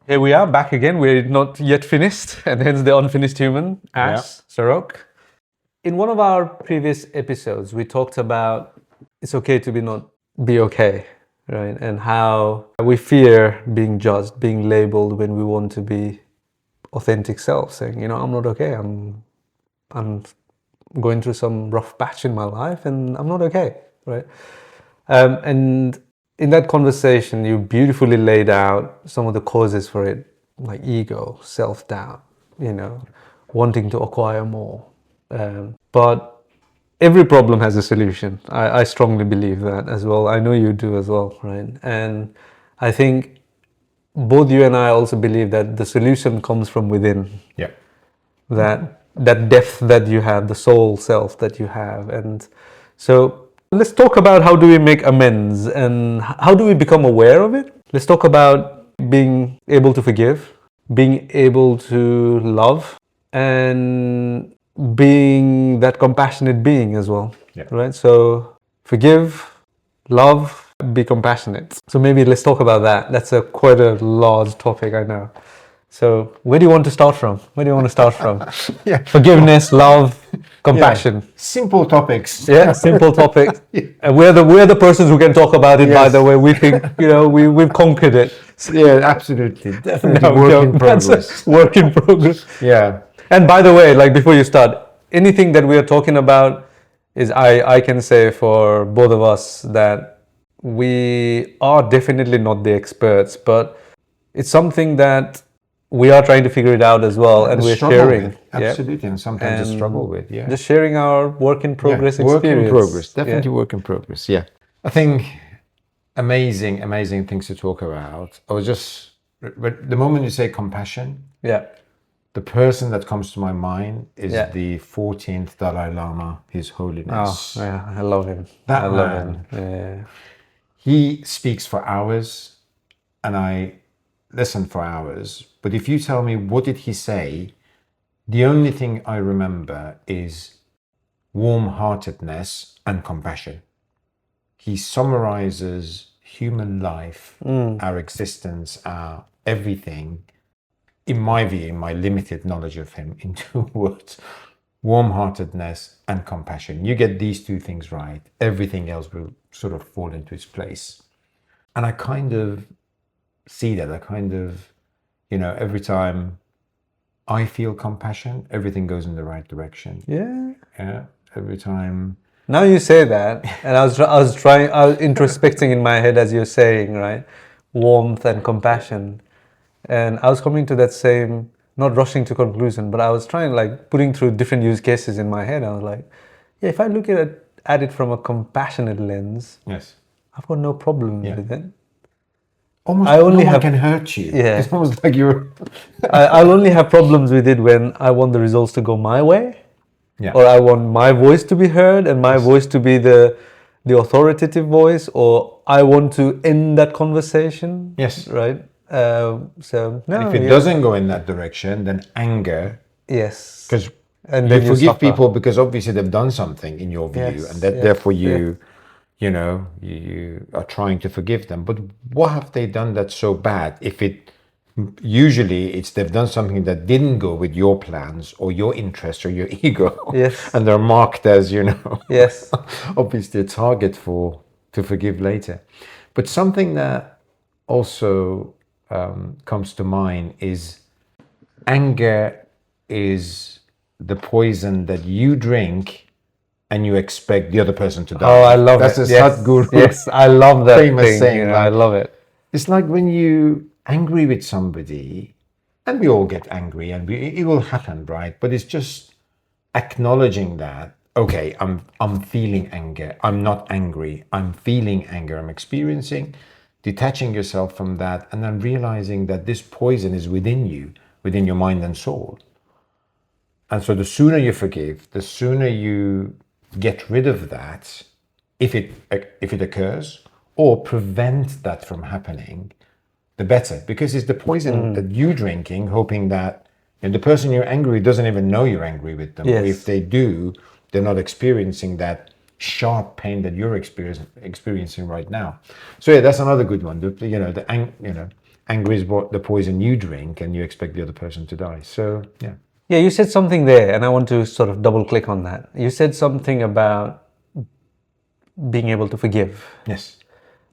Here we are back again. We're not yet finished, and hence the unfinished human, Ash, Sarok. In one of our previous episodes, we talked about it's okay to be okay, right? And how we fear being judged, being labeled when we want to be authentic self, saying, I'm not okay. I'm going through some rough patch in my life, and I'm not okay, right? And in that conversation, you beautifully laid out some of the causes for it, like ego, self-doubt, wanting to acquire more. But every problem has a solution. I strongly believe that as well. I know you do as well, right? And I think both you and I also believe that the solution comes from within. Yeah. That depth that you have, the soul self that you have. And so let's talk about how do we make amends and how do we become aware of it. Let's talk about being able to forgive, being able to love, and being that compassionate being as well. Yeah. Right? So forgive, love, be compassionate. So maybe let's talk about that. That's quite a large topic, I know. So where do you want to start from? Yeah. Forgiveness, love, compassion. Yeah. Simple topics. Yeah, simple topics. Yeah. And we're the persons who can talk about it. Yes. By the way, we think we've conquered it. Yeah, absolutely, definitely. Work in progress. Work in progress. Yeah. And by the way, like before you start, anything that we are talking about is I can say for both of us that we are definitely not the experts, but it's something that we are trying to figure it out as well, and we're sharing. Absolutely, and sometimes a struggle with, just sharing our work in progress experience. Work in progress, definitely work in progress, I think amazing things to talk about. But the moment you say compassion, the person that comes to my mind is the 14th Dalai Lama, His Holiness. Oh, yeah, I love him. I love him. Yeah. He speaks for hours, and I listen for hours. But if you tell me what did he say, the only thing I remember is warm-heartedness and compassion. He summarizes human life, our existence, our everything, in my view, in my limited knowledge of him, in 2 words: warm-heartedness and compassion. You get these 2 things right, everything else will sort of fall into its place. And I kind of see that. Every time I feel compassion, everything goes in the right direction. Yeah. Every time. Now you say that, and I was introspecting in my head as you're saying, right? Warmth and compassion. And I was coming to that same, not rushing to conclusion, but I was trying, like, putting through different use cases in my head. I was like, if I look at it from a compassionate lens, yes, I've got no problem with it. Almost no one can hurt you. Yeah. It's almost like you're... I'll only have problems with it when I want the results to go my way. Yeah. Or I want my voice to be heard and my voice to be the authoritative voice, or I want to end that conversation. Yes. Right? If it doesn't go in that direction, then anger. Yes. Because you forgive people because obviously they've done something in your view, and that therefore you are trying to forgive them. But what have they done that's so bad? Usually they've done something that didn't go with your plans or your interests or your ego. Yes. And they're marked as, yes, obviously a target to forgive later. But something that also comes to mind is anger is the poison that you drink and you expect the other person to die. Oh, I love it. That's a Sadhguru. Yes, I love that famous saying. I love it. It's like when you angry with somebody, and we all get angry, and it will happen, right? But it's just acknowledging that, okay, I'm feeling anger. I'm not angry. I'm feeling anger. I'm experiencing, detaching yourself from that, and then realizing that this poison is within you, within your mind and soul. And so the sooner you forgive, the sooner you get rid of that, if it occurs, or prevent that from happening, the better. Because it's the poison that you're drinking, hoping that the person you're angry with doesn't even know you're angry with them. Yes. Or if they do, they're not experiencing that sharp pain that you're experiencing right now. So yeah, that's another good one. Anger is what the poison you drink, and you expect the other person to die. So yeah. Yeah, you said something there, and I want to sort of double click on that. You said something about being able to forgive. Yes.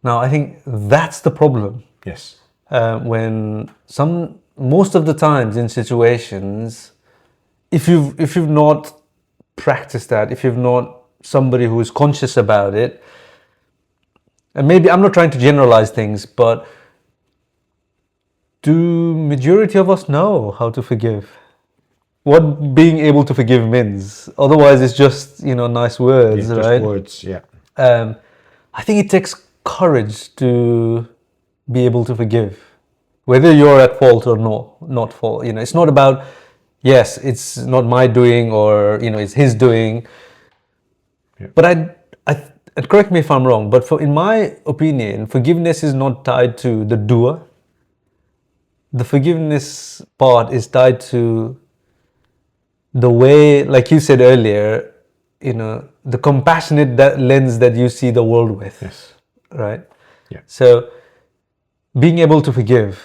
Now, I think that's the problem. Yes. When most of the times in situations, if you've not practiced that, if you've not somebody who is conscious about it, and maybe I'm not trying to generalize things, but do majority of us know how to forgive? What being able to forgive means? Otherwise, it's just nice words, Yeah, right? just words. Yeah. I think it takes courage to be able to forgive, whether you're at fault or not fault. It's not about, yes, it's not my doing or it's his doing. Yeah. But and correct me if I'm wrong, but in my opinion, forgiveness is not tied to the doer. The forgiveness part is tied to the way, like you said earlier, the compassionate lens that you see the world with. Yes. Right? Yeah. So being able to forgive,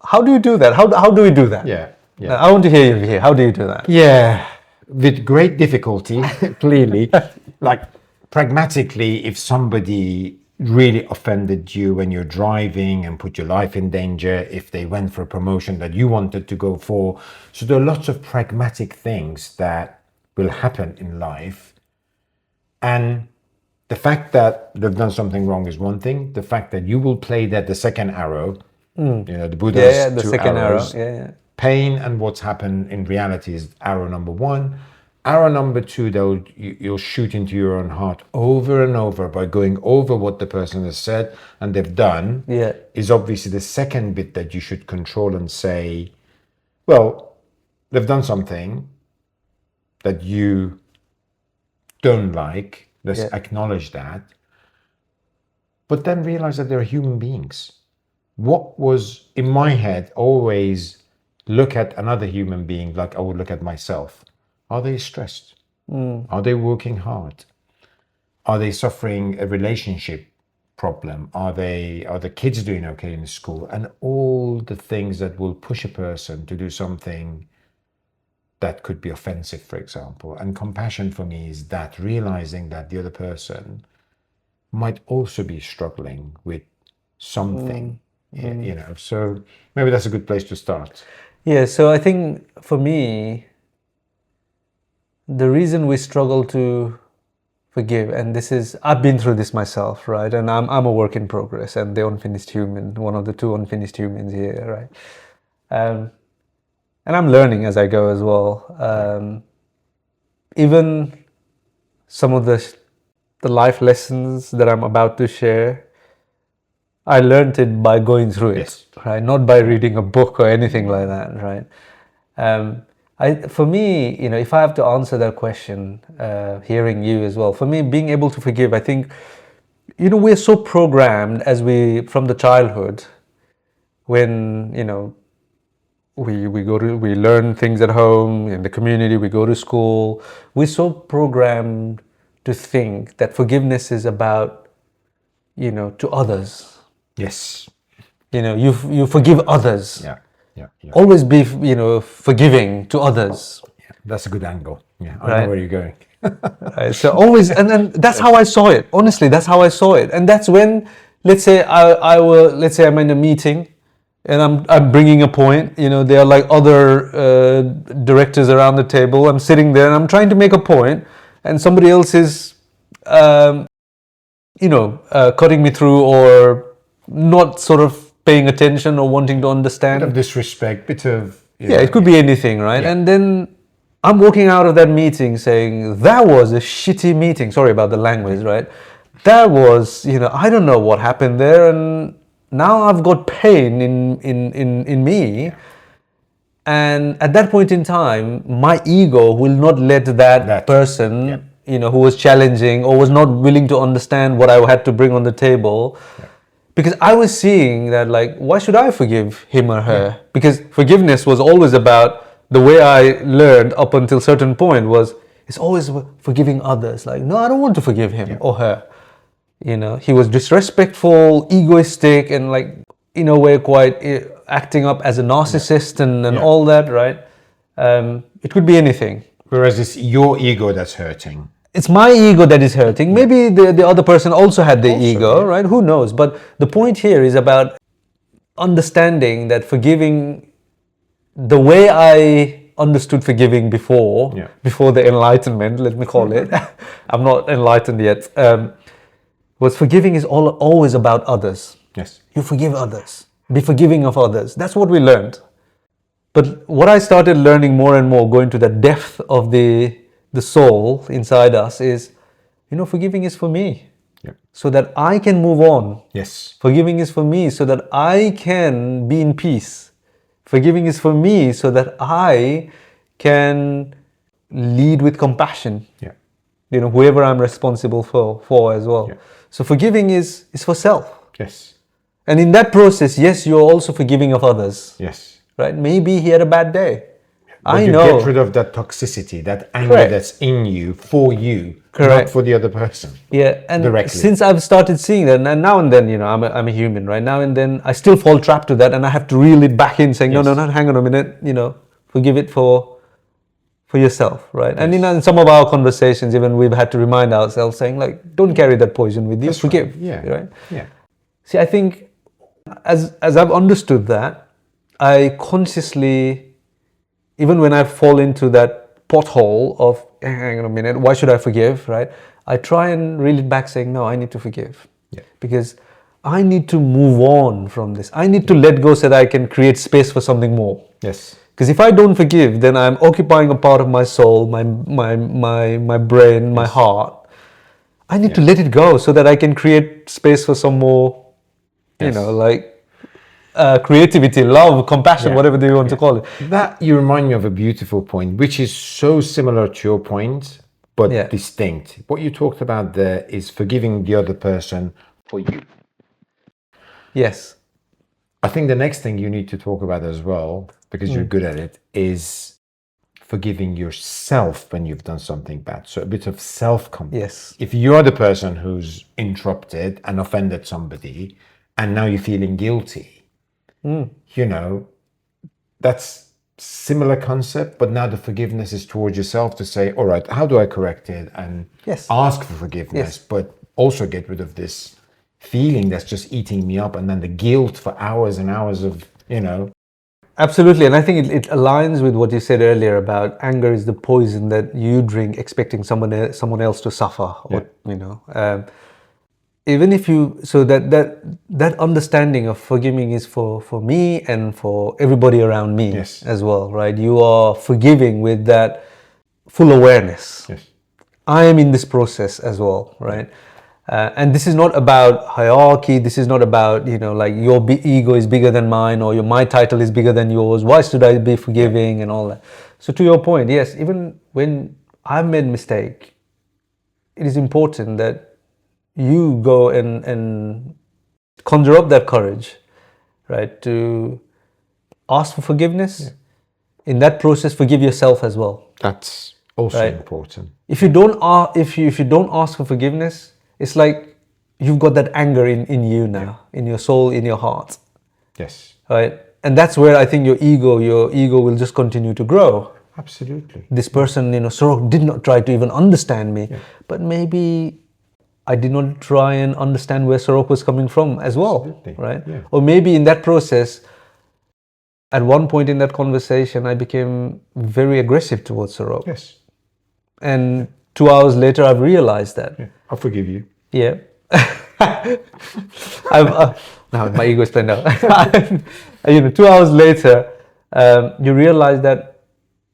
how do you do that? How do we do that? Yeah. Yeah. I want to hear you here. How do you do that? Yeah. With great difficulty, clearly. Like, pragmatically, if somebody really offended you when you're driving and put your life in danger, if they went for a promotion that you wanted to go for. So there are lots of pragmatic things that will happen in life. And the fact that they've done something wrong is one thing. The fact that you will play that the second arrow, the Buddha's the two second arrows. arrow. Yeah. Pain and what's happened in reality is arrow number one. Arrow number two, though, you'll shoot into your own heart over and over by going over what the person has said and they've done. Yeah. Is obviously the second bit that you should control and say, well, they've done something that you don't like. Let's acknowledge that. But then realize that they're human beings. What was in my head always look at another human being like I would look at myself. Are they stressed? Are they working hard? Are they suffering a relationship problem? Are the kids doing okay in school? And all the things that will push a person to do something that could be offensive, for example. And compassion for me is that realizing that the other person might also be struggling with something, so maybe that's a good place to start. Yeah, so I think for me, the reason we struggle to forgive, and I've been through this myself, right? And I'm a work in progress and the unfinished human, one of the two unfinished humans here, right? And I'm learning as I go as well. Even some of the life lessons that I'm about to share, I learned it by going through it, right? Not by reading a book or anything like that, right? For me, if I have to answer that question, hearing you as well, for me, being able to forgive, I think, we're so programmed from the childhood, when, we learn things at home, in the community, we go to school, we're so programmed to think that forgiveness is about, to others. Yes. You forgive others. Yeah. Always be, forgiving to others. Yeah, that's a good angle. Yeah, I Right. know where you're going. Right, so always, and that's how I saw it. Honestly, that's how I saw it. And that's when, let's say let's say I'm in a meeting, and I'm bringing a point. There are like other directors around the table. I'm sitting there and I'm trying to make a point, and somebody else is, cutting me through or not sort of paying attention or wanting to understand. Bit of disrespect, bit of... It could be anything, right? Yeah. And then I'm walking out of that meeting saying, that was a shitty meeting. Sorry about the language, right? That was, I don't know what happened there. And now I've got pain in me. And at that point in time, my ego will not let that person, who was challenging or was not willing to understand what I had to bring on the table. Yeah. Because I was seeing that, like, why should I forgive him or her? Yeah. Because forgiveness was always about, the way I learned up until a certain point was, It's always forgiving others. Like, no, I don't want to forgive him or her. You know, he was disrespectful, egoistic, and like, in a way, quite acting up as a narcissist and all that, right? It could be anything. Whereas it's your ego that's hurting. It's my ego that is hurting. Maybe the other person also had the ego, right? Who knows? But the point here is about understanding that forgiving, the way I understood forgiving before the enlightenment, let me call it. I'm not enlightened yet. Was forgiving is always about others. Yes. You forgive others. Be forgiving of others. That's what we learned. But what I started learning more and more, going to the depth of the soul inside us, is, forgiving is for me. Yeah. So that I can move on. Yes. Forgiving is for me so that I can be in peace. Forgiving is for me so that I can lead with compassion. Yeah. Whoever I'm responsible for as well. Yeah. So forgiving is for self. Yes. And in that process, yes, you're also forgiving of others. Yes. Right? Maybe he had a bad day. But I you know. get rid of that toxicity, that anger Correct. that's in you, for you, Correct. not for the other person. Yeah, and directly. Since I've started seeing that, and now and then, I'm a human, right? Now and then, I still fall trapped to that, and I have to reel it back in, saying, no, hang on a minute, forgive it for yourself, right? Yes. And in some of our conversations, even we've had to remind ourselves, saying, like, don't carry that poison with you. That's forgive, right. Yeah. right? Yeah. See, I think as I've understood that, I consciously, even when I fall into that pothole of, hang on a minute, why should I forgive, right? I try and reel it back, saying, no, I need to forgive. Yeah. Because I need to move on from this. I need to let go so that I can create space for something more. Yes. Because if I don't forgive, then I'm occupying a part of my soul, my brain, my heart. I need to let it go so that I can create space for some more, creativity, love, compassion, whatever you want to call it. That, you remind me of a beautiful point, which is so similar to your point, but distinct. What you talked about there is forgiving the other person for you. Yes. I think the next thing you need to talk about as well, because you're good at it, is forgiving yourself when you've done something bad. So a bit of self-compassion. Yes. If you're the person who's interrupted and offended somebody, and now you're feeling guilty, that's similar concept, but now the forgiveness is towards yourself to say, all right, how do I correct it? And ask for forgiveness, but also get rid of this feeling that's just eating me up, and then the guilt for hours and hours of, Absolutely. And I think it aligns with what you said earlier about anger is the poison that you drink expecting someone else to suffer. Or, even if you, so that understanding of forgiving is for me and for everybody around me as well, right? You are forgiving with that full awareness. Yes. I am in this process as well, right? And this is not about hierarchy. This is not about, like your ego is bigger than mine, or my title is bigger than yours. Why should I be forgiving and all that? So to your point, yes, even when I've made mistake, it is important that you go and conjure up that courage, right? To ask for forgiveness. In that process, forgive yourself as well. That's also important. If you don't ask for forgiveness, it's like you've got that anger in you now, in your soul, in your heart. Yes. Right? And that's where I think your ego will just continue to grow. Absolutely. This person, Sorok did not try to even understand me, but maybe I did not try and understand where Sorok was coming from as well. Absolutely. Right? Yeah. Or maybe in that process, at one point in that conversation, I became very aggressive towards Sorok. Yes. And 2 hours later, I've realized that. Yeah. I'll forgive you. Yeah. Now my ego is playing out. 2 hours later, you realize that,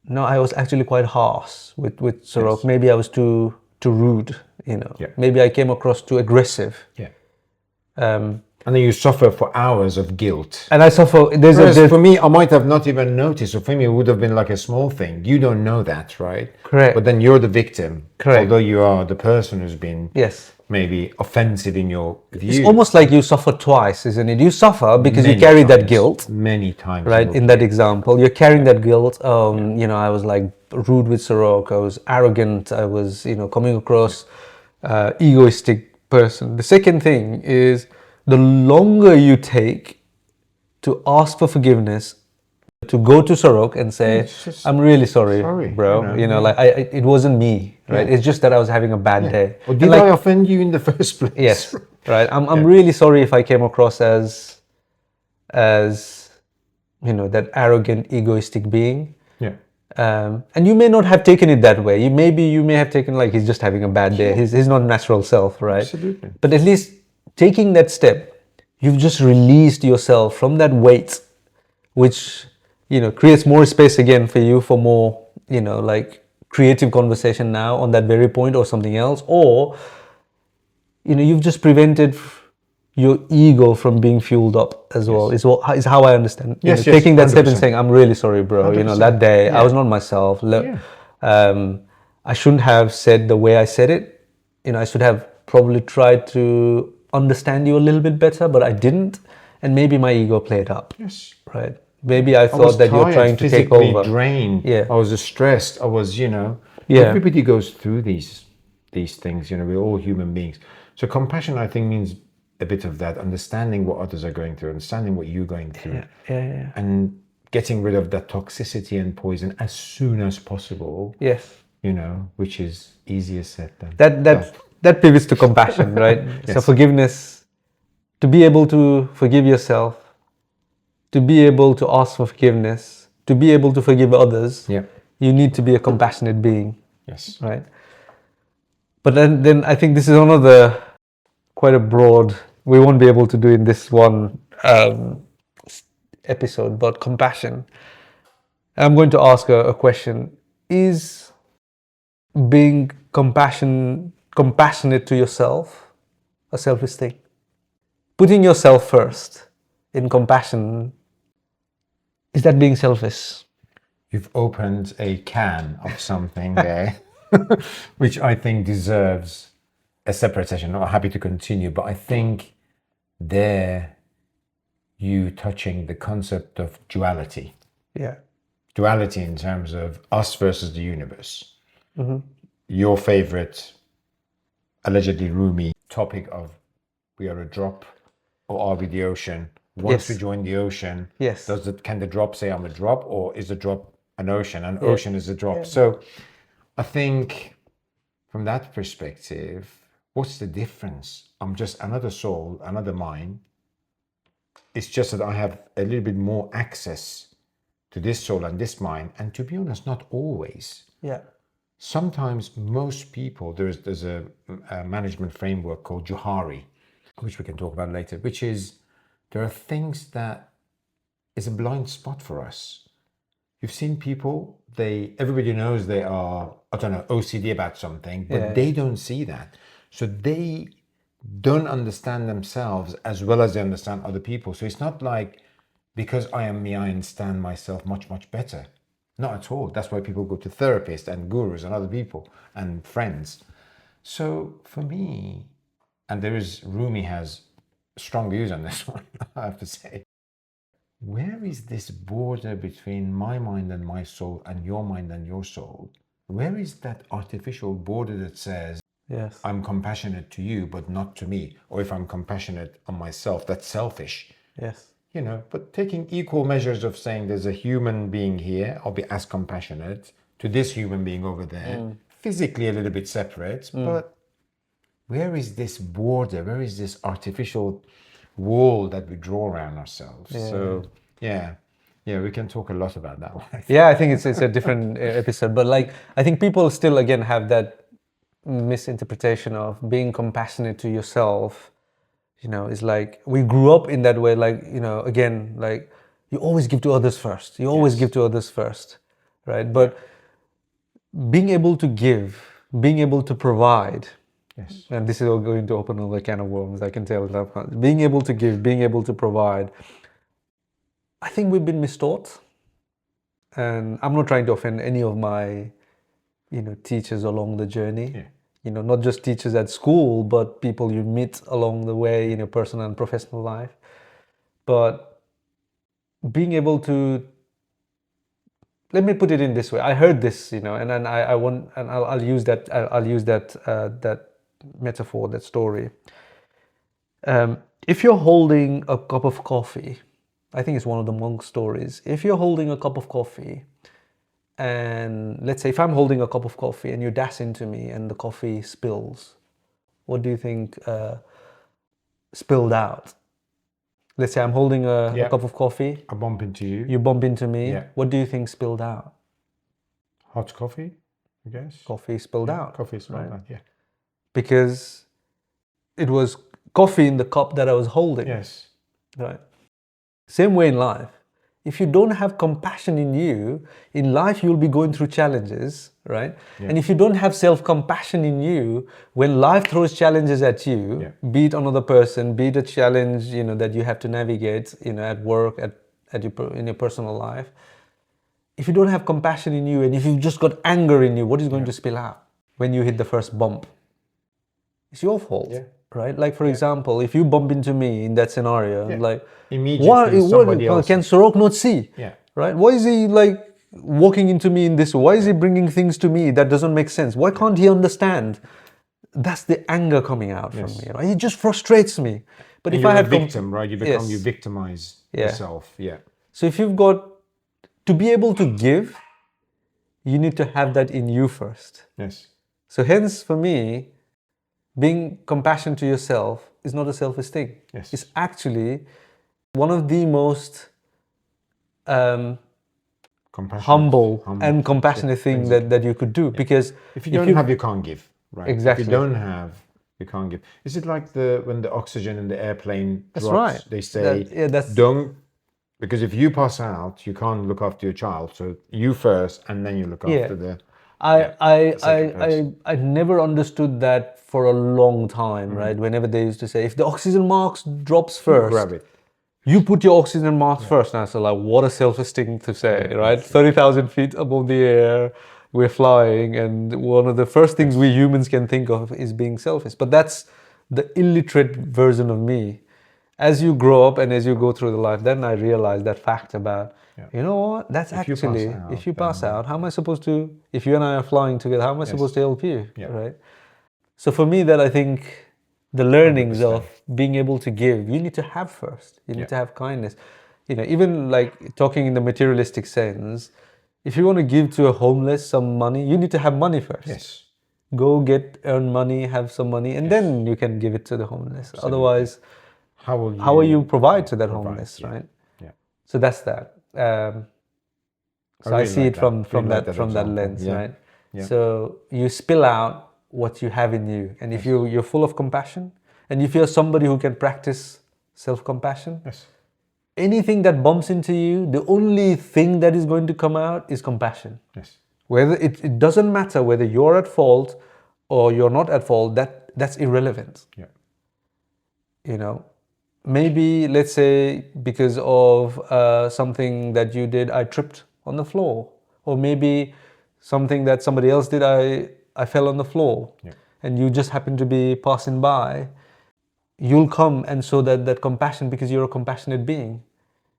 no, I was actually quite harsh with Sorok. Yes. Maybe I was too rude, Maybe I came across too aggressive. Yeah. And then you suffer for hours of guilt. And I suffer. For me, I might have not even noticed. So for me, it would have been like a small thing. You don't know that, right? Correct. But then you're the victim. Correct. Although you are the person who's been maybe offensive in your view. It's almost like you suffer twice, isn't it? You suffer because you carry that guilt. Many times. Right? In that example, you're carrying that guilt. I was like rude with Sarok, I was arrogant, I was, coming across egoistic person. The second thing is the longer you take to ask for forgiveness, to go to Sarok and say, I'm really sorry, bro. It wasn't me, right? It's just that I was having a bad day. Or did I offend you in the first place? Yes, right. I'm really sorry if I came across as that arrogant, egoistic being. Yeah. And you may not have taken it that way. You may have taken like he's just having a bad day. He's not natural self, right? Absolutely. But at least taking that step, you've just released yourself from that weight, which creates more space again for you for more like creative conversation now on that very point or something else, or you've just prevented your ego from being fueled up as well. Is how I understand. Taking that step and saying, I'm really sorry, bro. 100%. That day I was not myself. I shouldn't have said the way I said it. I should have probably tried to understand you a little bit better, but I didn't. And maybe my ego played up. Yes. Right. Maybe I thought that you're trying to take over. Drained. Yeah. I was stressed. I was, everybody goes through these things. We're all human beings. So compassion, I think, means a bit of that, understanding what others are going through, understanding what you're going through, and getting rid of that toxicity and poison as soon as possible. Yes. Which is easier said than that pivots to compassion, right? Yes. So forgiveness, to be able to forgive yourself, to be able to ask for forgiveness, to be able to forgive others, you need to be a compassionate being. Yes. Right. But then I think this is quite a broad, we won't be able to do in this one episode, but compassion. I'm going to ask a question. Is being compassionate to yourself a selfish thing? Putting yourself first in compassion, is that being selfish? You've opened a can of something there, which I think deserves a separate session. I'm happy to continue, but I think there you touching the concept of duality. Yeah. Duality in terms of us versus the universe. Mm-hmm. Your favorite, allegedly Rumi topic of we are a drop or are we the ocean? Once we join the ocean, can the drop say I'm a drop, or is the drop an ocean and ocean is a drop? Yeah. So I think from that perspective, what's the difference? I'm just another soul, another mind. It's just that I have a little bit more access to this soul and this mind. And to be honest, not always. Yeah. Sometimes most people, there's a management framework called Johari, which we can talk about later, which is there are things that is a blind spot for us. You've seen people, everybody knows they are, I don't know, OCD about something, but they don't see that. So they don't understand themselves as well as they understand other people. So it's not like, because I am me, I understand myself much, much better. Not at all. That's why people go to therapists and gurus and other people and friends. So for me, and Rumi has strong views on this one, I have to say. Where is this border between my mind and my soul and your mind and your soul? Where is that artificial border that says, I'm compassionate to you, but not to me? Or if I'm compassionate on myself, that's selfish. Yes. But taking equal measures of saying there's a human being here, I'll be as compassionate to this human being over there, physically a little bit separate, but where is this border? Where is this artificial wall that we draw around ourselves? Yeah. So, we can talk a lot about that one. I think it's a different episode, but I think people still, again, have that misinterpretation of being compassionate to yourself. It's like we grew up in that way, again, you always give to others first. You always give to others first, right? But being able to give, being able to provide, and this is all going to open another can of worms, I can tell. Being able to give, being able to provide, I think we've been mistaught. And I'm not trying to offend any of my, teachers along the journey. Yeah. Not just teachers at school, but people you meet along the way in your personal and professional life. But being able to let me put it in this way. I heard this, and then I want, and I'll use that. I'll use that metaphor, that story. If you're holding a cup of coffee, I think it's one of the monk stories. If you're holding a cup of coffee, and let's say if I'm holding a cup of coffee and you dash into me and the coffee spills, what do you think spilled out? Let's say I'm holding a cup of coffee. I bump into you. You bump into me. Yeah. What do you think spilled out? Hot coffee, I guess. Coffee spilled out. Coffee spilled out, yeah. Because it was coffee in the cup that I was holding. Yes. Right. Same way in life. If you don't have compassion in you, in life you'll be going through challenges, right? Yeah. And if you don't have self-compassion in you, when life throws challenges at you, be it another person, be it a challenge, that you have to navigate, at work, in your personal life, if you don't have compassion in you and if you've just got anger in you, what is going to spill out when you hit the first bump? It's your fault. Yeah. Right? Like, for example, if you bump into me in that scenario, like, immediately somebody else. Can Sorok not see? Yeah. Right? Why is he like walking into me in this way? Why is he bringing things to me that doesn't make sense? Why can't he understand? That's the anger coming out from me. Right? It just frustrates me. But and if I had a victim, right? You become, you victimize yourself. Yeah. So if you've got to be able to give, you need to have that in you first. Yes. So hence, for me, being compassionate to yourself is not a selfish thing. Yes. It's actually one of the most humble and compassionate thing that you could do. Because if you don't have, you can't give. Right. Exactly. If you don't have, you can't give. Is it like when the oxygen in the airplane drops? That's right. They say don't, because if you pass out, you can't look after your child. So you first, and then you look after the. I never understood that for a long time, right? Whenever they used to say, if the oxygen mask drops first, grab it. You put your oxygen mask first. And I said, like, what a selfish thing to say, right? 30,000 feet above the air, we're flying, and one of the first things we humans can think of is being selfish. But that's the illiterate version of me. As you grow up and as you go through the life, then I realized that fact about, you know what, that's actually, if you pass out, how am I supposed to, if you and I are flying together, how am I supposed to help you, right? So for me, that I think the learnings 100%. Of being able to give, you need to have first. You need to have kindness. Even like talking in the materialistic sense, if you want to give to a homeless some money, you need to have money first. Yes. Go earn money, have some money, and then you can give it to the homeless. Absolutely. Otherwise, how will you provide to that homeless, right? Yeah. So that's that. So I see it from that lens, right? Yeah. So you spill out what you have in you, and if you're full of compassion, and if you're somebody who can practice self-compassion, anything that bumps into you, the only thing that is going to come out is compassion. Yes. Whether it doesn't matter whether you're at fault or you're not at fault, that's irrelevant. Yeah. Maybe, let's say, because of something that you did, I tripped on the floor. Or maybe something that somebody else did, I fell on the floor. Yeah. And you just happen to be passing by. You'll come and show that compassion because you're a compassionate being.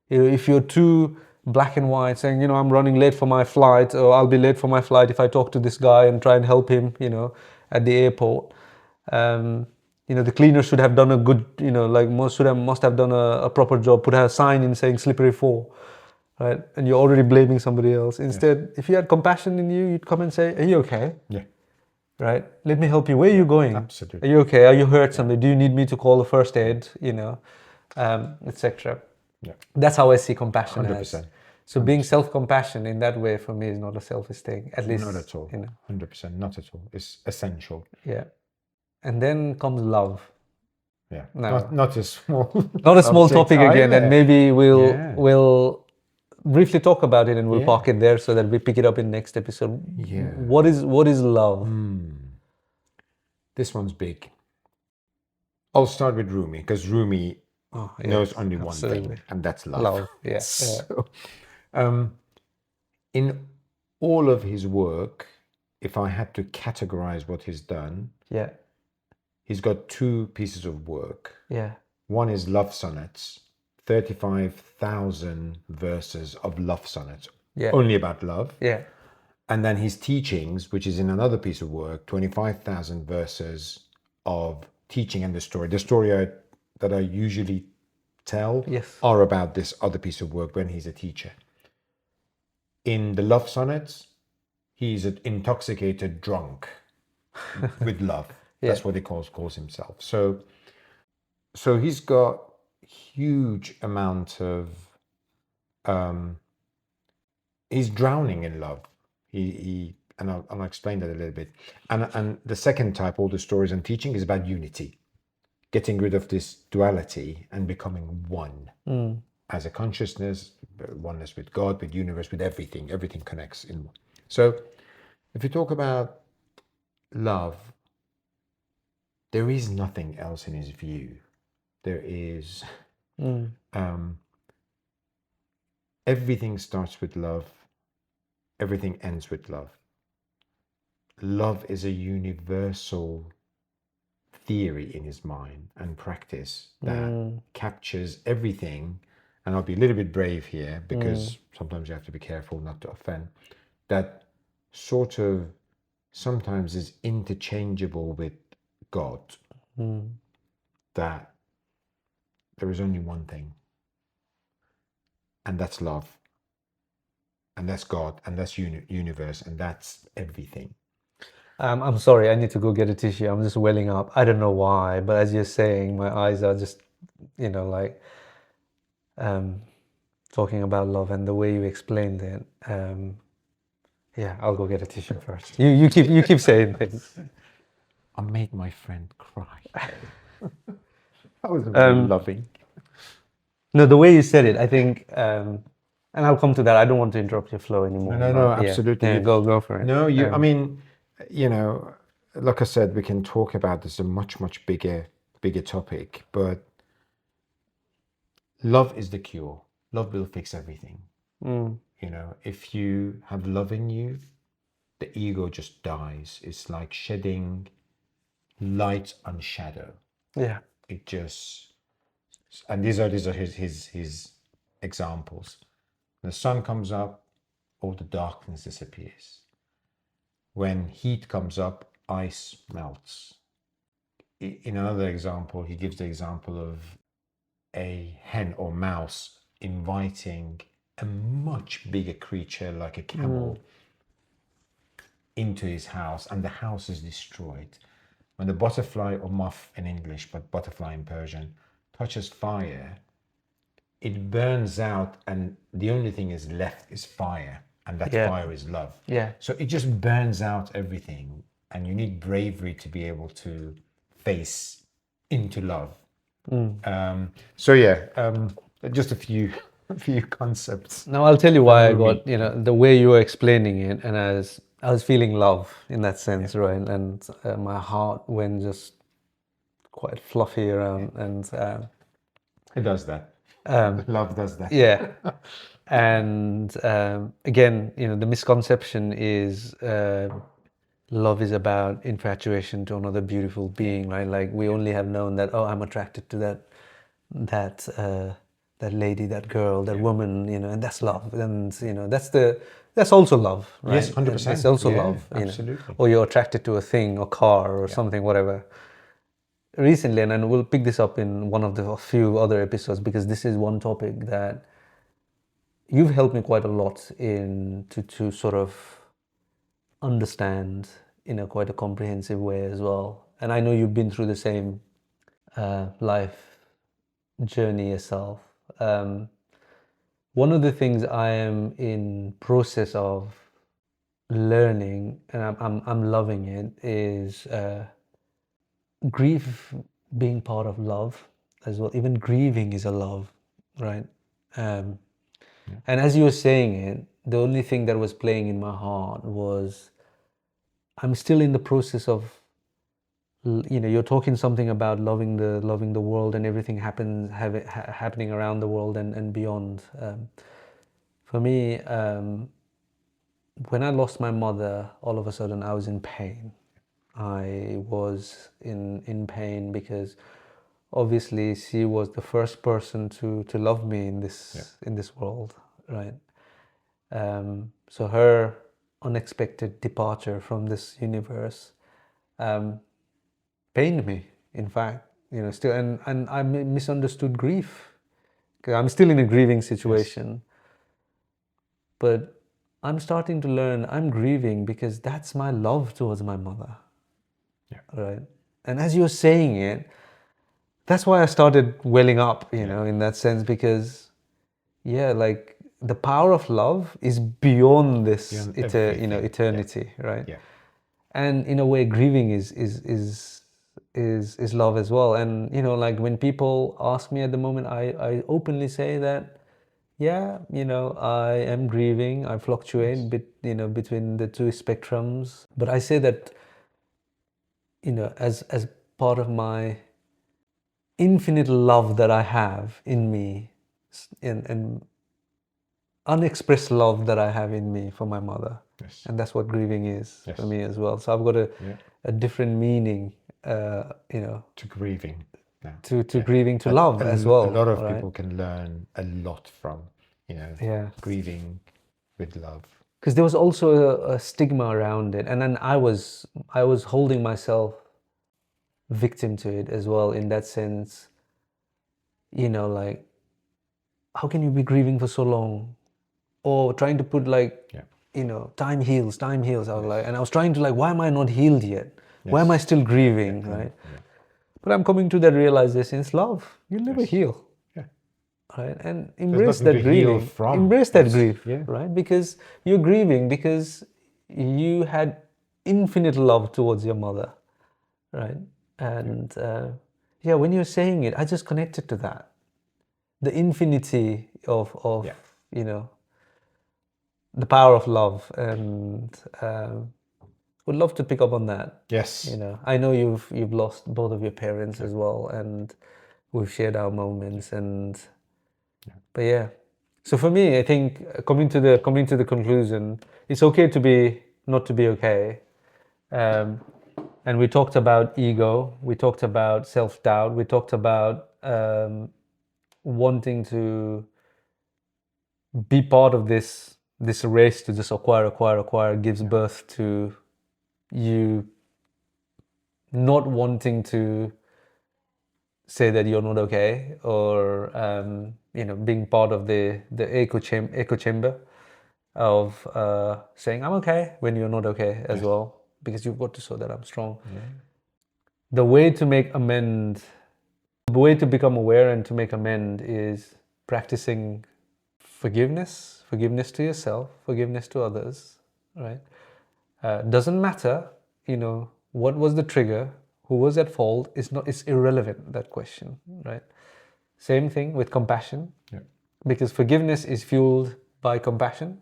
If you're too black and white, saying, I'm running late for my flight, or I'll be late for my flight if I talk to this guy and try and help him, at the airport. The cleaner should have done a good, must have done a proper job, put a sign in saying slippery fall, right? And you're already blaming somebody else. Instead, if you had compassion in you, you'd come and say, are you okay? Yeah. Right? Let me help you. Where are you going? Absolutely. Are you okay? Are you hurt somebody? Do you need me to call the first aid? Etc. Yeah. That's how I see compassion 100%. As. So 100%. Being self-compassion in that way for me is not a selfish thing. At least not at all. 100%, not at all. It's essential. Yeah. And then comes love. Yeah. No. Not a small not a small topic again, and maybe we'll briefly talk about it and we'll park it there so that we pick it up in next episode. Yeah. What is love? This one's big. I'll start with Rumi, because Rumi knows only one thing, and that's love. Love, yeah. So, in all of his work, if I had to categorize what he's done, he's got two pieces of work. Yeah. One is love sonnets, 35,000 verses of love sonnets, Yeah. only about love. Yeah. And then his teachings, which is in another piece of work, 25,000 verses of teaching and the story. The story that I usually tell Yes. are about this other piece of work when he's a teacher. In the love sonnets, he's an intoxicated drunk with love. Yeah. That's what he calls himself. So he's got huge amount of he's drowning in love. He and I'll explain that a little bit. And the second type, all the stories and teaching, is about unity, getting rid of this duality and becoming one as a consciousness, oneness with God, with universe, with everything. Everything connects in one. So if you talk about love, there is nothing else in his view. There is everything starts with love, everything ends with love. Love is a universal theory in his mind and practice that captures everything. And I'll be a little bit brave here because sometimes you have to be careful not to offend. That sort of sometimes is interchangeable with God. That there is only one thing, and that's love, and that's God, and that's universe, and that's everything. I'm sorry, I need to go get a tissue. I'm just welling up. I don't know why, but as you're saying, my eyes are just, like talking about love and the way you explained it. Yeah, I'll go get a tissue first. You keep saying things. I made my friend cry. That was very loving. No, the way you said it, I think, and I'll come to that. I don't want to interrupt your flow anymore. No, but absolutely. Yeah, go for it. No, I mean, like I said, we can talk about this a much bigger topic, but love is the cure. Love will fix everything. If you have love in you, the ego just dies. It's like shedding light on shadow. Yeah. It just, and these are his examples. The sun comes up, all the darkness disappears. When heat comes up, ice melts. In another example, he gives the example of a hen or mouse inviting a much bigger creature like a camel into his house, and the house is destroyed. When the butterfly, or moth in English, but butterfly in Persian, touches fire, it burns out, and the only thing is left is fire, and that fire is love. Yeah. So it just burns out everything, and you need bravery to be able to face into love. Just a few concepts. Now I'll tell you why I got, the way you were explaining it, and I was feeling love in that sense, right? And my heart went just quite fluffy around, and It does that. Love does that. yeah. And again, the misconception is love is about infatuation to another beautiful being, right? Like we only have known that, oh, I'm attracted to that lady, that girl, that woman, and that's love. And that's also love, right? Yes, 100%. That's also Yeah, love, absolutely. Or you're attracted to a thing or car or something, whatever. Recently, and then we'll pick this up in one of the few other episodes, because this is one topic that you've helped me quite a lot in to sort of understand in a quite a comprehensive way as well. And I know you've been through the same life journey yourself. One of the things I am in process of learning, and I'm loving it, is grief being part of love as well. Even grieving is a love, right? And as you were saying it, the only thing that was playing in my heart was, I'm still in the process of, you're talking something about loving the world and everything happening around the world and beyond. For me, when I lost my mother, all of a sudden I was in pain. I was in pain because obviously she was the first person to love me in this world, right? So her unexpected departure from this universe pained me, in fact, still, and I misunderstood grief. 'Cause I'm still in a grieving situation, but I'm starting to learn I'm grieving because that's my love towards my mother. Yeah. Right. And as you're saying it, that's why I started welling up, in that sense, because like the power of love is beyond this Beyond everything. eternity, right? Yeah. And in a way, grieving is love as well. And like when people ask me at the moment, I openly say that, I am grieving. I fluctuate between the two spectrums. But I say that, as part of my infinite love that I have in me, and unexpressed love that I have in me for my mother. Yes. And that's what grieving is Yes. for me as well. So I've got a different meaning, to grieving now. to grieving to love as well. A lot of right? people can learn a lot from, grieving with love. Because there was also a stigma around it, and then I was holding myself victim to it as well, in that sense. Like, how can you be grieving for so long, or trying to put like, time heals. I was like, and I was trying to like, why am I not healed yet? Why am I still grieving, right? But I'm coming to that realization: it's love. You'll never heal. Right? And embrace that grieving. Embrace that grief, right? Because you're grieving because you had infinite love towards your mother, right? And when you're saying it, I just connected to that. The infinity of the power of love, and would love to pick up on that. Yes. I know you've lost both of your parents as well, and we've shared our moments, and but so for me, I think coming to the conclusion, it's okay to be not to be okay. And we talked about ego, we talked about self-doubt, we talked about wanting to be part of this race to just acquire gives birth to you not wanting to say that you're not okay, or being part of the echo chamber of saying I'm okay when you're not okay as well, because you've got to show that I'm strong. The way to make amend, the way to become aware and to make amend is practicing forgiveness to yourself, forgiveness to others, right? Doesn't matter, what was the trigger, who was at fault. It's irrelevant, that question, right? Same thing with compassion, because forgiveness is fueled by compassion,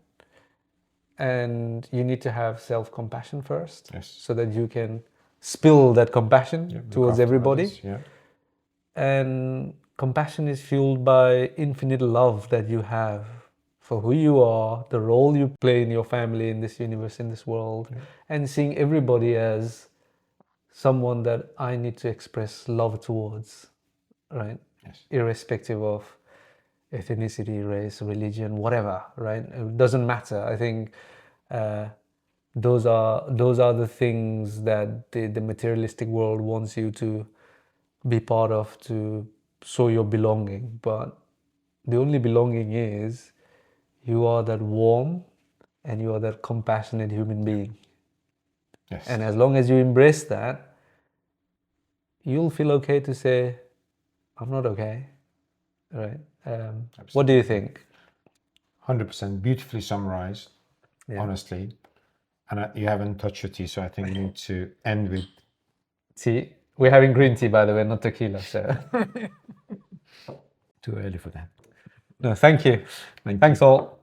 and you need to have self-compassion first, so that you can spill that compassion towards everybody. Others, and compassion is fueled by infinite love that you have for who you are, the role you play in your family, in this universe, in this world, and seeing everybody as someone that I need to express love towards, right? Irrespective of ethnicity, race, religion, whatever, right? It doesn't matter. I think those are the things that the materialistic world wants you to be part of, to show your belonging. But the only belonging is you are that warm and you are that compassionate human being. And as long as you embrace that, you'll feel okay to say, I'm not okay, right? What do you think? 100% beautifully summarized, honestly. And you haven't touched your tea, so I think we need to end with tea. We're having green tea, by the way, not tequila. So too early for that. No, thank you. Thanks all.